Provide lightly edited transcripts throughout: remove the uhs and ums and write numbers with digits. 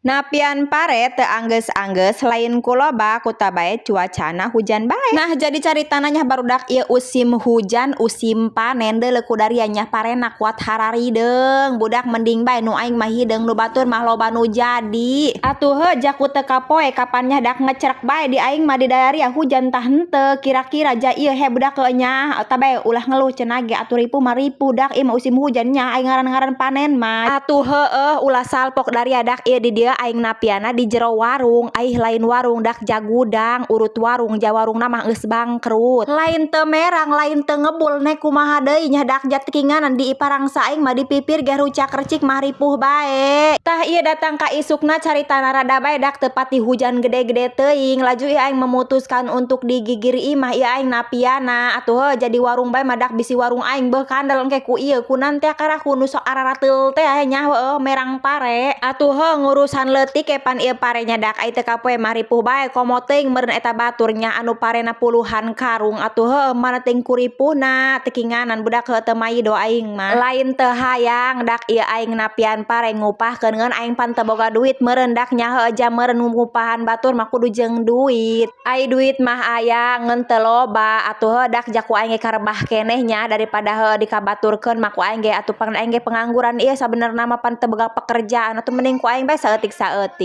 Napian pare teu anggeus-anggeus lain ku loba kuta bae cuacana hujan bae. Nah jadi caritana nya barudak ieu usim hujan usim panen deuleu ku daria nya parena kuat hararideung budak mending bae nu aing mah hideung nu batur mah loba nu jadi. Atuh heuh jaku teu kapoe kapan nya dak ngecerek bae di aing mah di daria hujan tah henteu kira-kira ja ieu he budak nya eta bae ulah ngeluh cenah ge atuh ripuh mah ripuh dak ieu mah usim hujan nya aing ngaran-ngaran panen mah. Atuh heueuh ulah salpok daria dak ieu di dieu aing napiana di jero warung aih lain warung dak jagudang urut warung ja warungna mah geus bangkrut lain teu merang lain teu ngebul nek kumaha deui nya dak jatkinganan di iparangsa aing mah di pipir ge rucak recik mah ripuh bae tah ieu datang ka isukna caritana rada bae dak teu pati hujan gede-gede teuing laju ieu aing memutuskan untuk digigir imah ieu aing napiana atuh heuh jadi warung bae mah dak bisi warung aing beuh kandel engke ku ieu kunan teh karaku nu sok ararateul teh nya heueuh merang pare atuh heuh ngurusan leutik kepan ieu parenya dak ai teu kapoe mah ripuh bae komo teuing meureun eta baturnya anu parena puluhan karung atuh heuh mana teuing kuripuhna tekinganan budak heuh teu mai do aing mah lain teu hayang dak ieu aing napian pare ngupahkeun ngeun aing pan teu boga duit meureun dak nya heuh jam meureun ngupahan batur mah kudu jeung duit ai duit mah aya ngeun teu loba atuh heuh dak jaku aing ge karebah keneh nya daripada heuh dikabaturkeun mah ku aing ge atuh aing ge pengangguran ieu sabenerna mah pan teu boga pekerjaan atuh mending ku aing bae saeutik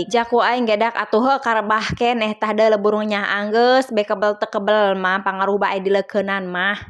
jaku aing ge dak atuh heuh karebah keneh tah deuleu burung nya anggeus be kebel teu kebel mah pangaruh bae dileukeunan mah.